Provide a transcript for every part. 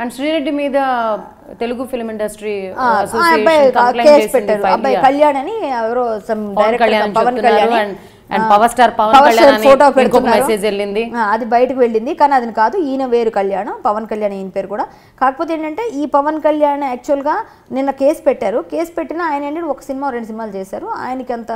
And Sri Reddy మీద Telugu film industry అబ్బాయి కళ్యాణ్ అని ఎవరో Pawan Kalyan and power star Pawan Kalyan photo పెడుతున్నారు, మెసేజ్ వెళ్ళింది, అది బయటకు వెళ్ళింది. కానీ అది కాదు, ఈయన వేరు కళ్యాణ్, పవన్ కళ్యాణ్ ఈయన పేరు కూడా. కాకపోతే ఏంటంటే ఈ పవన్ కళ్యాణ్ యాక్చువల్గా నిన్న కేసు పెట్టారు. కేసు పెట్టినా ఆయన ఏంటంటే ఒక సినిమా 2 సినిమాలు చేశారు. ఆయనకి అంత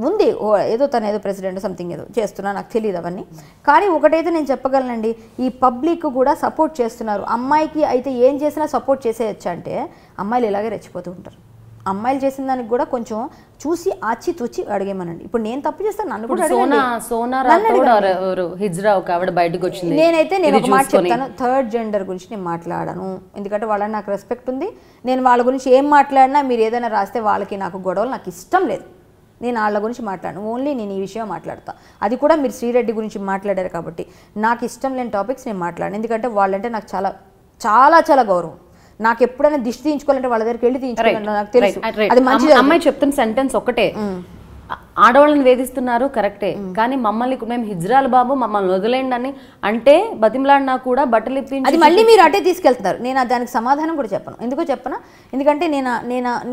ఉంది, ఏదో తను ఏదో ప్రెసిడెంట్ సంథింగ్ ఏదో చేస్తున్నా, నాకు తెలియదు అవన్నీ. కానీ ఒకటైతే నేను చెప్పగలనండి, ఈ పబ్లిక్ కూడా సపోర్ట్ చేస్తున్నారు. అమ్మాయికి అయితే ఏం చేసినా సపోర్ట్ చేసేయచ్చు అంటే అమ్మాయిలు ఇలాగే రెచ్చిపోతూ ఉంటారు. అమ్మాయిలు చేసిన దానికి కూడా కొంచెం చూసి ఆచితూచి అడిగేమనండి. ఇప్పుడు నేను తప్పు చేస్తాను, నన్ను కూడా నేనైతే నేను ఒక మాట చెప్తాను, థర్డ్ జెండర్ గురించి నేను మాట్లాడను. ఎందుకంటే వాళ్ళని నాకు రెస్పెక్ట్ ఉంది. నేను వాళ్ళ గురించి ఏం మాట్లాడినా మీరు ఏదైనా రాస్తే వాళ్ళకి నాకు గొడవలు నాకు ఇష్టం లేదు. నేను వాళ్ళ గురించి మాట్లాడను, ఓన్లీ నేను ఈ విషయం మాట్లాడతా. అది కూడా మీరు శ్రీరెడ్డి గురించి మాట్లాడారు కాబట్టి నాకు ఇష్టం లేని టాపిక్స్ నేను మాట్లాడను. ఎందుకంటే వాళ్ళంటే నాకు చాలా చాలా చాలా గౌరవం. నాకు ఎప్పుడైనా దిష్టి తీయించుకోవాలంటే వాళ్ళ దగ్గరికి వెళ్ళి తీయించుకోవాలంటే నాకు తెలుసు అది మంచిది. అమ్మాయి చెప్తున్న సెంటెన్స్ ఒకటే, ఆడవాళ్ళని వేధిస్తున్నారు కరెక్టే, కానీ మమ్మల్ని మేము హిజ్రాల్ బాబు మమ్మల్ని వదిలేండి అని అంటే బతిమలాడినా కూడా బట్టలు ఇప్పించి అది మళ్ళీ మీరు అటే తీసుకెళ్తున్నారు. నేను దానికి సమాధానం కూడా చెప్పను. ఎందుకో చెప్పనా, ఎందుకంటే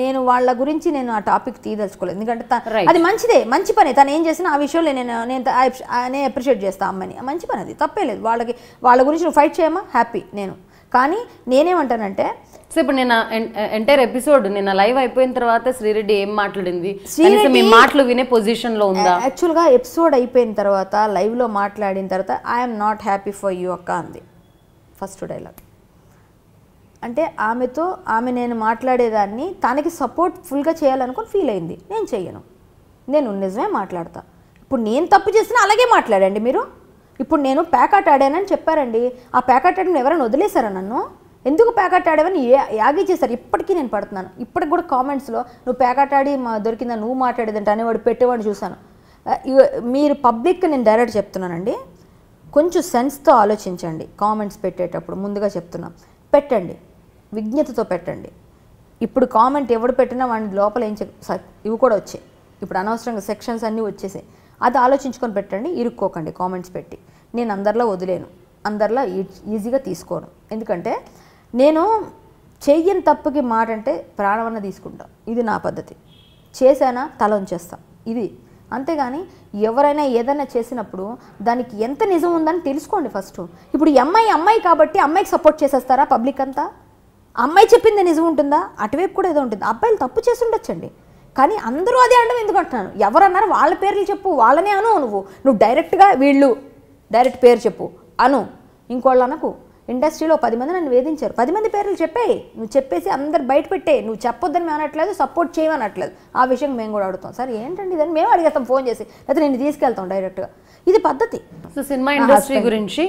నేను వాళ్ళ గురించి నేను ఆ టాపిక్ తీయదలుచుకోలేదు. ఎందుకంటే అది మంచిదే, మంచి పని. తను ఏం చేసినా ఆ విషయంలో నేను అప్రిషియేట్ చేస్తాను అమ్మని, మంచి పని, అది తప్పే లేదు. వాళ్ళ గురించి నువ్వు ఫైట్ చేయమా, హ్యాపీ నేను. కానీ నేనేమంటానంటే, సో ఇప్పుడు నేను ఎంటైర్ ఎపిసోడ్ నిన్న లైవ్ అయిపోయిన తర్వాత శ్రీరెడ్డి ఏం మాట్లాడింది, మీ మాటలు వినే పొజిషన్ లో ఉందా? యాక్చువల్గా ఎపిసోడ్ అయిపోయిన తర్వాత లైవ్ లో మాట్లాడిన తర్వాత I'm not happy for you అక్క అంది ఫస్ట్ డైలాగ్. అంటే ఆమె నేను మాట్లాడేదాన్ని తనకి సపోర్ట్ ఫుల్గా చేయాలనుకుని ఫీల్ అయింది. నేను చెయ్యను, నేను నిజమే మాట్లాడతా. ఇప్పుడు నేను తప్పు చేసినా అలాగే మాట్లాడండి మీరు. ఇప్పుడు నేను ప్యాకాట్ ఆడానని చెప్పారండి, ఆ ప్యాకాట్ ఆడిని ఎవరైనా వదిలేశారా నన్ను? ఎందుకు ప్యాకాట్ ఆడావని యాగి చేశారు. ఇప్పటికీ నేను పడుతున్నాను. ఇప్పటికి కూడా కామెంట్స్లో నువ్వు ప్యాకాట్ ఆడి దొరికిందా నువ్వు మాట్లాడేదంటే అనేవాడు పెట్టేవాడిని చూశాను. మీరు పబ్లిక్ నేను డైరెక్ట్ చెప్తున్నానండి, కొంచెం సెన్స్తో ఆలోచించండి. కామెంట్స్ పెట్టేటప్పుడు ముందుగా చెప్తున్నా, పెట్టండి, విజ్ఞతతో పెట్టండి. ఇప్పుడు కామెంట్ ఎవడు పెట్టినా వాడిని లోపల ఇవి కూడా వచ్చాయి. ఇప్పుడు అనవసరంగా సెక్షన్స్ అన్నీ వచ్చేసాయి. అది ఆలోచించుకొని పెట్టండి, ఇరుక్కోకండి కామెంట్స్ పెట్టి. నేను అందరిలో వదిలేను, అందరిలో ఈజీగా తీసుకోను. ఎందుకంటే నేను చెయ్యని తప్పుకి మాట అంటే ప్రాణమన్న తీసుకుంటా, ఇది నా పద్ధతి. చేశానా తల ఉంచేస్తా, ఇది. అంతేగాని ఎవరైనా ఏదైనా చేసినప్పుడు దానికి ఎంత నిజం ఉందని తెలుసుకోండి ఫస్ట్. ఇప్పుడు అమ్మాయి కాబట్టి అమ్మాయికి సపోర్ట్ చేసేస్తారా పబ్లిక్ అంతా? అమ్మాయి చెప్పింది నిజం ఉంటుందా? అటువైపు కూడా ఏదో ఉంటుంది. అబ్బాయిలు తప్పు చేసి ఉండొచ్చండి, కానీ అందరూ అదే అనడం ఎందుకు అంటున్నాను? ఎవరన్నారు వాళ్ళ పేర్లు చెప్పు, వాళ్ళనే అను. నువ్వు డైరెక్ట్గా వీళ్ళు డైరెక్ట్ పేరు చెప్పు అను, ఇంకోళ్ళు అనకు. ఇండస్ట్రీలో 10 మంది నన్ను వేధించారు, 10 మంది పేర్లు చెప్పేయి. నువ్వు చెప్పేసి అందరు బయట పెట్టే. నువ్వు చెప్పొద్దని మేము అనట్లేదు, సపోర్ట్ చేయమనట్లేదు. ఆ విషయం మేము కూడా అడుగుతాం. సరే ఏంటండి ఇదని మేము అడిగేస్తాం ఫోన్ చేసి, లేకపోతే నేను తీసుకెళ్తాం డైరెక్ట్గా. ఇది పద్ధతి. సో సినిమా ఇండస్ట్రీ గురించి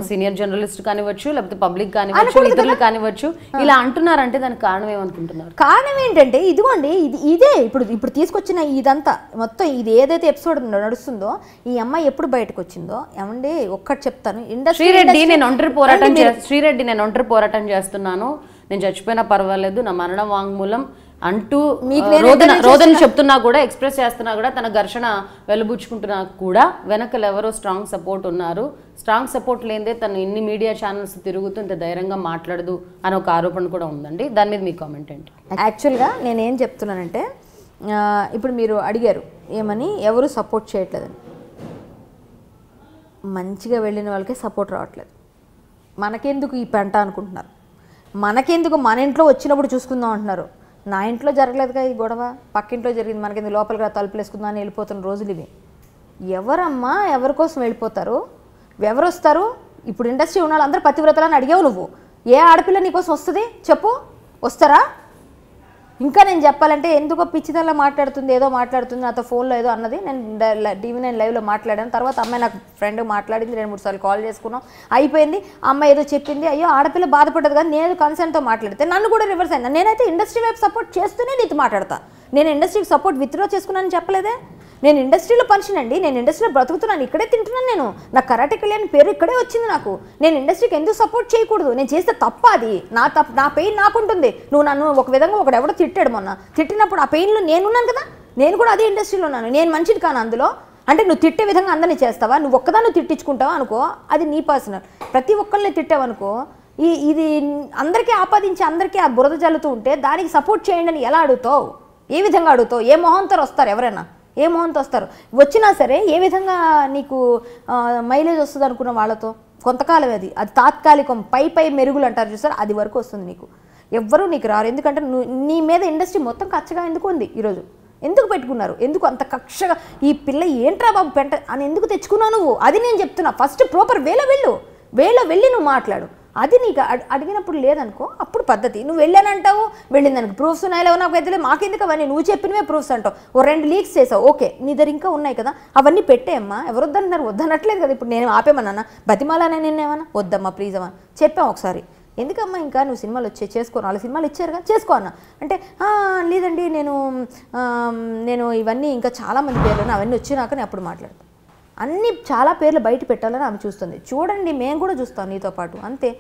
సీనియర్ జర్నలిస్ట్ కానివచ్చు, లేకపోతే పబ్లిక్ కానివచ్చు, ఇతరులు కానివచ్చు, ఇలా అంటున్నారంటే దానికి కారణం ఏమనుకుంటున్నారు? కారణం ఏంటంటే ఇదిగోండి, ఇదే ఇప్పుడు తీసుకొచ్చిన ఇదంతా మొత్తం ఇది ఏదైతే ఎపిసోడ్ నడుస్తుందో, ఈ అమ్మాయి ఎప్పుడు బయటకు వచ్చిందో ఏమండి ఒక్కటి చెప్తాను. శ్రీరెడ్డి నేను ఒంటరి పోరాటం చేస్తున్నాను, నేను చచ్చిపోయినా పర్వాలేదు, నా మరణ వాంగ్మూలం అంటూ రోదన చెప్తున్నా కూడా, ఎక్స్ప్రెస్ చేస్తున్నా కూడా, తన ఘర్షణ వెలుబుచ్చుకుంటున్నా కూడా వెనకలు ఎవరో స్ట్రాంగ్ సపోర్ట్ ఉన్నారు. స్ట్రాంగ్ సపోర్ట్ లేదే తను ఇన్ని మీడియా ఛానల్స్ తిరుగుతూ ఇంత ధైర్యంగా మాట్లాడదు అని ఒక ఆరోపణ కూడా ఉందండి. దాని మీద మీ కామెంట్ ఏంటి? యాక్చువల్గా నేనేం చెప్తున్నానంటే, ఇప్పుడు మీరు అడిగారు ఏమని, ఎవరు సపోర్ట్ చేయట్లేదని. మంచిగా వెళ్ళిన వాళ్ళకే సపోర్ట్ రావట్లేదు. మనకెందుకు ఈ పెంట అనుకుంటున్నారు, మనకెందుకు మన ఇంట్లో వచ్చినప్పుడు చూసుకుందాం అంటున్నారు. నా ఇంట్లో జరగలేదుగా ఈ గొడవ, పక్కింట్లో జరిగింది, మనకి లోపలికి తలుపులు వేసుకుందాం అని వెళ్ళిపోతున్న రోజులు ఇవి. ఎవరమ్మా ఎవరి కోసం వెళ్ళిపోతారు, ఎవరు వస్తారు? ఇప్పుడు ఇండస్ట్రీ ఉన్న వాళ్ళందరూ పతివ్రతలని అడిగావు నువ్వు. ఏ ఆడపిల్ల నీకోసం వస్తుంది చెప్పు, వస్తారా? ఇంకా నేను చెప్పాలంటే ఎందుకో పిచ్చిదల్లా మాట్లాడుతుంది, ఏదో మాట్లాడుతుంది, నాతో ఫోన్లో ఏదో అన్నది. నేను TV9 లైవ్లో మాట్లాడాను. తర్వాత అమ్మాయి నాకు ఫ్రెండ్ మాట్లాడింది, 2-3 సార్లు కాల్ చేసుకున్నాం, అయిపోయింది. అమ్మాయి ఏదో చెప్పింది, అయ్యో ఆడపిల్ల బాధపడ్డది కానీ నేను కన్సర్న్తో మాట్లాడితే నన్ను కూడా రివర్స్ అయినా. నేనైతే ఇండస్ట్రీ వైపు సపోర్ట్ చేస్తూనే నీతో మాట్లాడతా. నేను ఇండస్ట్రీకి సపోర్ట్ విత్డ్రా చేసుకున్నానని చెప్పలేదే. నేను ఇండస్ట్రీలో పంచినండి, నేను ఇండస్ట్రీలో బ్రతుకుతున్నాను, ఇక్కడే తింటున్నాను. నేను నా కరాటే కళ్యాణ్ పేరు ఇక్కడే వచ్చింది నాకు. నేను ఇండస్ట్రీకి ఎందుకు సపోర్ట్ చేయకూడదు? నేను చేస్తే తప్ప, అది నా పెయిన్ నాకుంటుంది. నువ్వు నన్ను ఒక విధంగా ఎవడో తిట్టాడు మొన్న, తిట్టినప్పుడు ఆ పెయిన్లో నేనున్నాను కదా, నేను కూడా అదే ఇండస్ట్రీలో ఉన్నాను. నేను మంచిది కాను అందులో. అంటే నువ్వు తిట్టే విధంగా అందరినీ చేస్తావా? నువ్వు ఒక్కదాన్ని తిట్టించుకుంటావా అనుకో, అది నీ పర్సనల్. ప్రతి ఒక్కరిని తిట్టావనుకో ఇది అందరికీ ఆపాదించి అందరికీ ఆ బురద జల్లుతూ ఉంటే దానికి సపోర్ట్ చేయండి అని ఎలా అడుగుతావు? ఏ విధంగా అడుగుతావు? ఏ మొహంతో వస్తారు ఎవరైనా? ఏ మొహంతో వస్తారు? వచ్చినా సరే ఏ విధంగా నీకు మైలేజ్ వస్తుంది అనుకున్న వాళ్ళతో? కొంతకాలం అది తాత్కాలికం, పై మెరుగులు అంటారు చూసారు, అది వరకు వస్తుంది నీకు. ఎవ్వరూ నీకు రారు. ఎందుకంటే నీ మీద ఇండస్ట్రీ మొత్తం కక్షగా ఎందుకు ఉంది ఈరోజు? ఎందుకు పెట్టుకున్నారు? ఎందుకు అంత కక్షగా ఈ పిల్ల ఏంట్రా బాబు పెంట అని ఎందుకు తెచ్చుకున్నావు నువ్వు? అది నేను చెప్తున్నా. ఫస్ట్ ప్రాపర్ వేలో వెళ్ళి నువ్వు మాట్లాడు. అది నీకు అడిగినప్పుడు లేదనుకో అప్పుడు పద్ధతి. నువ్వు వెళ్ళానంటావు, వెళ్ళిందనుకో ప్రూఫ్స్ ఉన్నాయో నాకు అయితే మాకెందుకు అవన్నీ, నువ్వు చెప్పినవే ప్రూఫ్స్ అంటావు. 2 లీక్స్ చేసావు, ఓకే నీ దగ్గర ఇంకా ఉన్నాయి కదా, అవన్నీ పెట్టేయమ్మా. ఎవరు వద్దన్నారు? వద్దనట్లేదు కదా. ఇప్పుడు నేను ఆపేమన్నా బతిమాలానే నిన్నేమన్నా? వద్దమ్మా ప్లీజ్ అమ్మా చెప్పాం ఒకసారి. ఎందుకమ్మా ఇంకా నువ్వు సినిమాలు చేసుకో, 4 సినిమాలు ఇచ్చారుగా చేసుకో అన్న అంటే లేదండి నేను ఇవన్నీ ఇంకా చాలామంది పేర్లు అవన్నీ వచ్చినాక నేను అప్పుడు మాట్లాడతాను. అన్ని చాలా పేర్లు బయట పెట్టాలని ఆమె చూస్తుంది. చూడండి, మేము కూడా చూస్తాం నీతో పాటు, అంతే.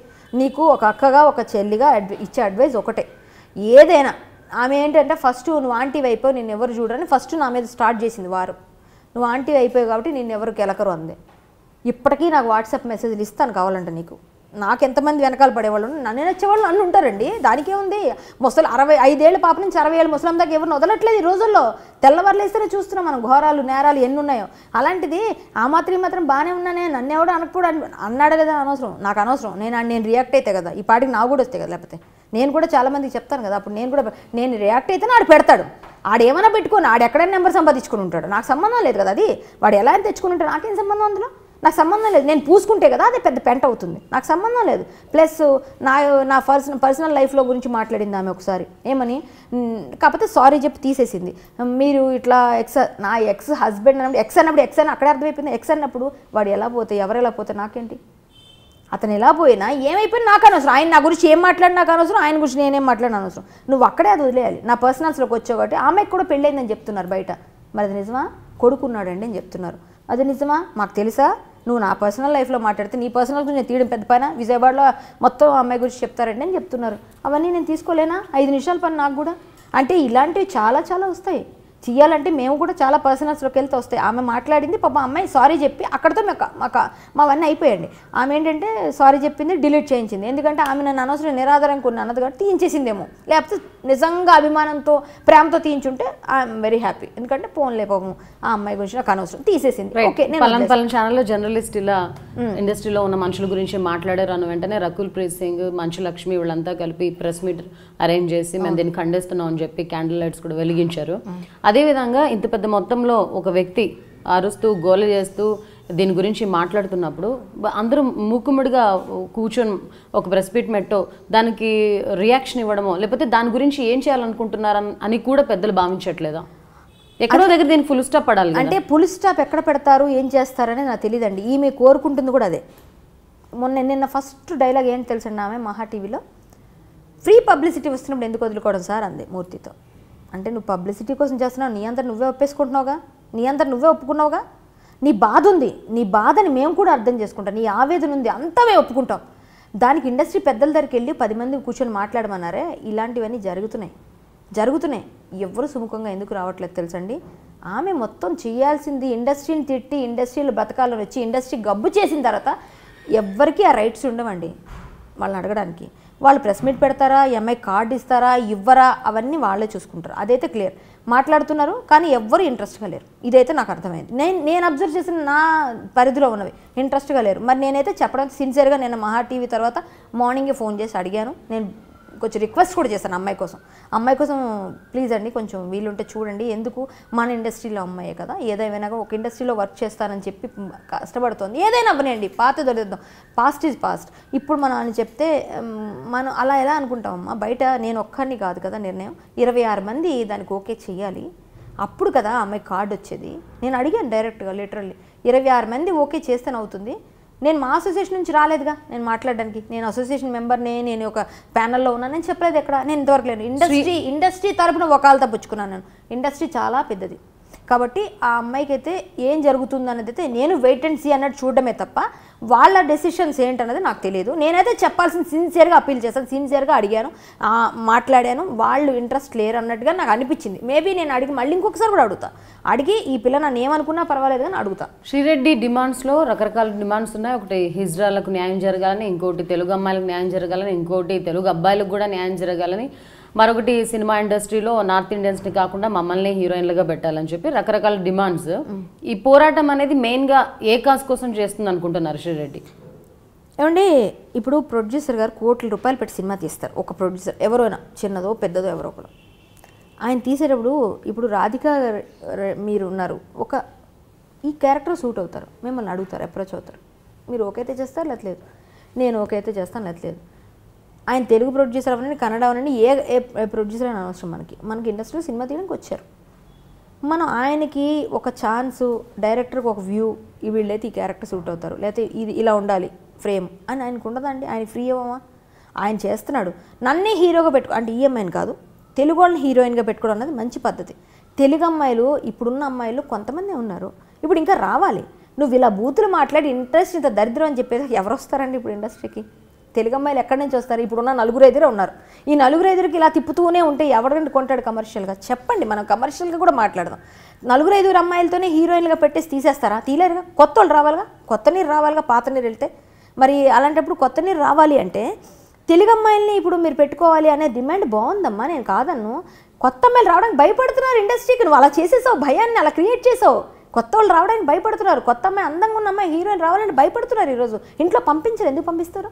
నీకు ఒక అక్కగా ఒక చెల్లిగా ఇచ్చే అడ్వైజ్ ఒకటే, ఏదైనా ఆమె ఏంటంటే ఫస్ట్ నువ్వు ఆంటీ అయిపోయి నిన్ను ఎవరు చూడని ఫస్ట్ నా మీద స్టార్ట్ చేసింది వారు. నువ్వు ఆంటీ అయిపోయావు కాబట్టి నిన్ను ఎవరు కెలకరు అంది. ఇప్పటికీ నాకు వాట్సాప్ మెసేజ్లు ఇస్తాను కావాలంటే నీకు. నాకు ఎంతమంది వెనకాల పడేవాళ్ళు, నన్ను నచ్చేవాళ్ళు నన్ను ఉంటారండి, దానికేముంది. 65 ఏళ్ళ పాప నుంచి 60 ఏళ్ళ ముసలం దాకా ఎవరిని వదలట్లేదు ఈ రోజుల్లో. తెల్లవారులేస్తేనే చూస్తున్నాం మనం ఘోరాలు నేరాలు ఎన్ని ఉన్నాయో. అలాంటిది ఆ మాత్రం బాగానే ఉన్నానే, నన్ను ఎవడో అనకపోడు అన్నాడు కదా, అనవసరం, నాకు అనవసరం. నేను రియాక్ట్ అయితే కదా ఈ పాటికి నాకు కూడా వస్తాయి కదా, లేకపోతే నేను కూడా చాలామందికి చెప్తాను కదా, అప్పుడు నేను రియాక్ట్ అయితే ఆడు పెడతాడు. ఆడేమైనా పెట్టుకొని ఆడు ఎక్కడైనా నెంబర్ సంపాదించుకుని ఉంటాడు, నాకు సంబంధం లేదు కదా. అది వాడు ఎలా తెచ్చుకుని ఉంటాడు, నాకేం సంబంధం అందులో? నాకు సంబంధం లేదు. నేను పూసుకుంటే కదా అది పెద్ద పెంట అవుతుంది, నాకు సంబంధం లేదు. ప్లస్ నా పర్సనల్ లైఫ్లో గురించి మాట్లాడింది ఆమె ఒకసారి, ఏమని కాకపోతే సారీ చెప్పి తీసేసింది. మీరు ఇట్లా నా ఎక్స్ హస్బెండ్ అన్నప్పుడు ఎక్స్ అని అక్కడే అర్థమైపోయింది. ఎక్స్ అన్నప్పుడు వాడు ఎలా పోతే ఎవరు ఎలా పోతే నాకేంటి, అతను ఎలా పోయినా ఏమైపోయినా నాకు అనవసరం. ఆయన నా గురించి ఏం మాట్లాడి నాకు అనవసరం, ఆయన గురించి నేనేం మాట్లాడిన అనవసరం. నువ్వు అక్కడే అది వదిలేయాలి. నా పర్సనల్స్లోకి వచ్చావు కాబట్టి ఆమెకు కూడా పెళ్ళైందని చెప్తున్నారు బయట, మరి అది నిజమా? కొడుకున్నాడండి అని చెప్తున్నారు, అది నిజమా? మాకు తెలుసా? నువ్వు నా పర్సనల్ లైఫ్లో మాట్లాడితే నీ పర్సనల్ గురించి నేను తీయడం పెద్ద పైన, విజయవాడలో మొత్తం అమ్మాయి గురించి చెప్తారండి అని చెప్తున్నారు. అవన్నీ నేను తీసుకోలేనా? 5 నిమిషాల పని నాకు కూడా. అంటే ఇలాంటివి చాలా చాలా వస్తాయి. చేయాలంటే మేము కూడా చాలా పర్సనల్స్లోకి వెళ్తే వస్తాయి. ఆమె మాట్లాడింది పాప, అమ్మాయి సారీ చెప్పి అక్కడితో మావన్నీ అయిపోయాయండి. ఆమె ఏంటంటే సారీ చెప్పింది, డిలీట్ చేయించింది. ఎందుకంటే ఆమె నన్ను అనవసరం నిరాధారం కొన్ని అన్నది కాబట్టి తీయించేసిందేమో, లేకపోతే నిజంగా అభిమానంతో ప్రేమతో తీయించుంటే ఐఎమ్ వెరీ హ్యాపీ. ఎందుకంటే ఫోన్లే పాపం ఆ అమ్మాయి గురించి నాకు అనవసరం, తీసేసింది. ఓకే, పలానా ఛానల్లో జర్నలిస్ట్ ఇలా ఇండస్ట్రీలో ఉన్న మనుషుల గురించి మాట్లాడారు అన్న వెంటనే రకుల్ ప్రీత్ సింగ్, మంచు లక్ష్మి వీళ్ళంతా కలిపి ప్రెస్ మీట్ అరేంజ్ చేసి మేము దీన్ని ఖండిస్తున్నాం అని చెప్పి క్యాండిల్ లైట్స్ కూడా వెలిగించారు. అదేవిధంగా ఇంత పెద్ద మొత్తంలో ఒక వ్యక్తి అరుస్తూ గోల చేస్తూ దీని గురించి మాట్లాడుతున్నప్పుడు అందరూ మూకుముడిగా కూర్చొని ఒక ప్రెస్ మీట్ మెట్టో దానికి రియాక్షన్ ఇవ్వడమో లేకపోతే దాని గురించి ఏం చేయాలనుకుంటున్నారని కూడా పెద్దలు భావించట్లేదా? ఎక్కడో దగ్గర దీనికి ఫుల్ స్టాప్ పడాలి. అంటే ఫుల్ స్టాప్ ఎక్కడ పెడతారు, ఏం చేస్తారని నాకు తెలియదండి. ఈమె కోరుకుంటుంది కూడా అదే. నిన్న ఫస్ట్ డైలాగ్ ఏంటి తెలుసండి, ఆమె మహా టీవీలో ఫ్రీ పబ్లిసిటీ వస్తున్నప్పుడు ఎందుకు వదులుకోవడం సార్ అంది మూర్తితో. అంటే నువ్వు పబ్లిసిటీ కోసం చేస్తున్నావు, నీ అంతా నువ్వే ఒప్పేసుకుంటున్నావుగా, నీ అంతా నువ్వే ఒప్పుకున్నావుగా. నీ బాధ ఉంది, నీ బాధని మేము కూడా అర్థం చేసుకుంటాం, నీ ఆవేదన ఉంది, అంతా మేము ఒప్పుకుంటాం. దానికి ఇండస్ట్రీ పెద్దల దగ్గరికి వెళ్ళి 10 మంది కూర్చొని మాట్లాడమన్నారే, ఇలాంటివన్నీ జరుగుతున్నాయి. ఎవరు సుముఖంగా ఎందుకు రావట్లేదు తెలుసండి. ఆమె మొత్తం చేయాల్సింది ఇండస్ట్రీని తిట్టి ఇండస్ట్రీలో బ్రతకాలని వచ్చి ఇండస్ట్రీ గబ్బు చేసిన తర్వాత ఎవ్వరికీ ఆ రైట్స్ ఉండవండి వాళ్ళని అడగడానికి. వాళ్ళు ప్రెస్ మీట్ పెడతారా, ఎంఐ కార్డు ఇస్తారా, ఇవ్వరా, అవన్నీ వాళ్ళే చూసుకుంటారు. అదైతే క్లియర్. మాట్లాడుతున్నారు కానీ ఎవ్వరు ఇంట్రెస్ట్గా లేరు, ఇదైతే నాకు అర్థమైంది. నేను అబ్జర్వ్ చేసిన నా పరిధిలో ఉన్నవి ఇంట్రెస్ట్గా లేరు. మరి నేనైతే చెప్పడం సిన్సియర్గా నేను మహా టీవీ తర్వాత మార్నింగే ఫోన్ చేసి అడిగాను. నేను కొంచెం రిక్వెస్ట్ కూడా చేశాను అమ్మాయి కోసం ప్లీజ్ అండి కొంచెం వీలుంటే చూడండి, ఎందుకు మన ఇండస్ట్రీలో అమ్మాయే కదా, ఏదైనా ఒక ఇండస్ట్రీలో వర్క్ చేస్తానని చెప్పి కష్టపడుతోంది, ఏదైనా అవ్వనండి, పాత దొరికిద్దాం, పాస్ట్ ఈజ్ పాస్ట్. ఇప్పుడు మనం అని చెప్తే మనం అలా ఎలా అనుకుంటామమ్మా, బయట నేను ఒక్కరిని కాదు కదా నిర్ణయం, 26 మంది దానికి ఓకే చెయ్యాలి, అప్పుడు కదా అమ్మాయి కార్డు వచ్చేది. నేను అడిగాను డైరెక్ట్గా, లిటరల్లీ 26 మంది ఓకే చేస్తేనే అవుతుంది. నేను మా అసోసియేషన్ నుంచి రాలేదుగా నేను మాట్లాడడానికి, నేను అసోసియేషన్ మెంబర్ని, నేను ఒక ప్యానల్లో ఉన్నాను, నేను చెప్పలేదు ఎక్కడ, నేను ఇంతవరకు లేను. ఇండస్ట్రీ తరపున వకాలతో పుచ్చుకున్నాను నేను. ఇండస్ట్రీ చాలా పెద్దది కాబట్టి ఆ అమ్మాయికి అయితే ఏం జరుగుతుంది అన్నది అయితే నేను వెయిట్ అండ్ సీ అన్నట్టు చూడడమే తప్ప వాళ్ళ డెసిషన్స్ ఏంటన్నది నాకు తెలియదు. నేనైతే చెప్పాల్సిన సిన్సియర్గా అప్పీల్ చేస్తాను, సిన్సియర్గా అడిగాను, మాట్లాడాను. వాళ్ళు ఇంట్రెస్ట్ లేరు అన్నట్టుగా నాకు అనిపించింది. మేబీ నేను అడిగి మళ్ళీ ఇంకొకసారి కూడా అడుగుతా, అడిగి ఈ పిల్ల నన్ను ఏమనుకున్నా పర్వాలేదు కానీ అడుగుతా. శ్రీరెడ్డి డిమాండ్స్లో రకరకాల డిమాండ్స్ ఉన్నాయి. ఒకటి హిజ్రాలకు న్యాయం జరగాలని, ఇంకోటి తెలుగు అమ్మాయిలకు న్యాయం జరగాలని, ఇంకోటి తెలుగు అబ్బాయిలకు కూడా న్యాయం జరగాలని, మరొకటి సినిమా ఇండస్ట్రీలో నార్త్ ఇండియన్స్ని కాకుండా మమ్మల్ని హీరోయిన్లుగా పెట్టాలని చెప్పి రకరకాల డిమాండ్స్. ఈ పోరాటం అనేది మెయిన్గా ఏ కాజ్ కోసం చేస్తుంది అనుకుంటున్నారు శ్రీరెడ్డి? ఏమండి, ఇప్పుడు ప్రొడ్యూసర్ గారు కోట్ల రూపాయలు పెట్టి సినిమా తీస్తారు. ఒక ప్రొడ్యూసర్ ఎవరైనా, చిన్నదో పెద్దదో ఎవరో ఒకరు, ఆయన తీసేటప్పుడు ఇప్పుడు రాధిక మీరు ఉన్నారు, ఈ క్యారెక్టర్ సూట్ అవుతారు, మిమ్మల్ని అడుగుతారు, అప్రోచ్ అవుతారు, మీరు ఓకే అయితే చేస్తారు, లేట్లేదు నేను ఓకే అయితే చేస్తాను, లేట్లేదు. ఆయన తెలుగు ప్రొడ్యూసర్ అవనండి, కన్నడ అవనండి, ఏ ప్రొడ్యూసర్ అయినా అవసరం. మనకి ఇండస్ట్రీలో సినిమా తీయడానికి వచ్చారు. మనం ఆయనకి ఒక ఛాన్సు, డైరెక్టర్కి ఒక వ్యూ, వీళ్ళైతే ఈ క్యారెక్టర్ సూట్ అవుతారు, లేకపోతే ఇది ఇలా ఉండాలి ఫ్రేమ్ అని ఆయనకు ఉండదండి. ఆయన ఫ్రీ అవ్వమా? ఆయన చేస్తున్నాడు. నన్నే హీరోగా అంటే ఈఎంఐని కాదు, తెలుగు వాళ్ళని హీరోయిన్గా పెట్టుకోవడం అన్నది మంచి పద్ధతి. తెలుగు అమ్మాయిలు, ఇప్పుడున్న అమ్మాయిలు కొంతమంది ఉన్నారు, ఇప్పుడు ఇంకా రావాలి. నువ్వు ఇలా బూతులు మాట్లాడి ఇంట్రెస్ట్ ఇంత దరిద్రం అని చెప్పేసి ఎవరు వస్తారండి ఇప్పుడు ఇండస్ట్రీకి? తెలుగు అమ్మాయిలు ఎక్కడి నుంచి వస్తారు? ఇప్పుడున్న 4 ఉన్నారు. ఈ 4 ఇలా తిప్పుతూనే ఉంటే ఎవరంటే కొంటాడు కమర్షియల్గా? చెప్పండి, మనం కమర్షియల్గా కూడా మాట్లాడదాం. 4 అమ్మాయిలతోనే హీరోయిన్గా పెట్టేసి తీసేస్తారా? తీలేరుగా. కొత్త వాళ్ళు రావాలిగా, కొత్త నీరు రావాలిగా, పాత నీరు వెళ్తే. మరి అలాంటప్పుడు కొత్త నీరు రావాలి అంటే తెలుగు అమ్మాయిల్ని ఇప్పుడు మీరు పెట్టుకోవాలి అనే డిమాండ్ బాగుందమ్మా, నేను కాదన్ను. కొత్త అమ్మాయిలు రావడానికి భయపడుతున్నారు ఇండస్ట్రీకి. నువ్వు అలా చేసేసావు, భయాన్ని అలా క్రియేట్ చేసావు. కొత్త వాళ్ళు రావడానికి భయపడుతున్నారు. కొత్త అమ్మాయి, అందంగా ఉన్న అమ్మాయి హీరోయిన్ రావాలని భయపడుతున్నారు. ఈరోజు ఇంట్లో పంపించరు. ఎందుకు పంపిస్తారు?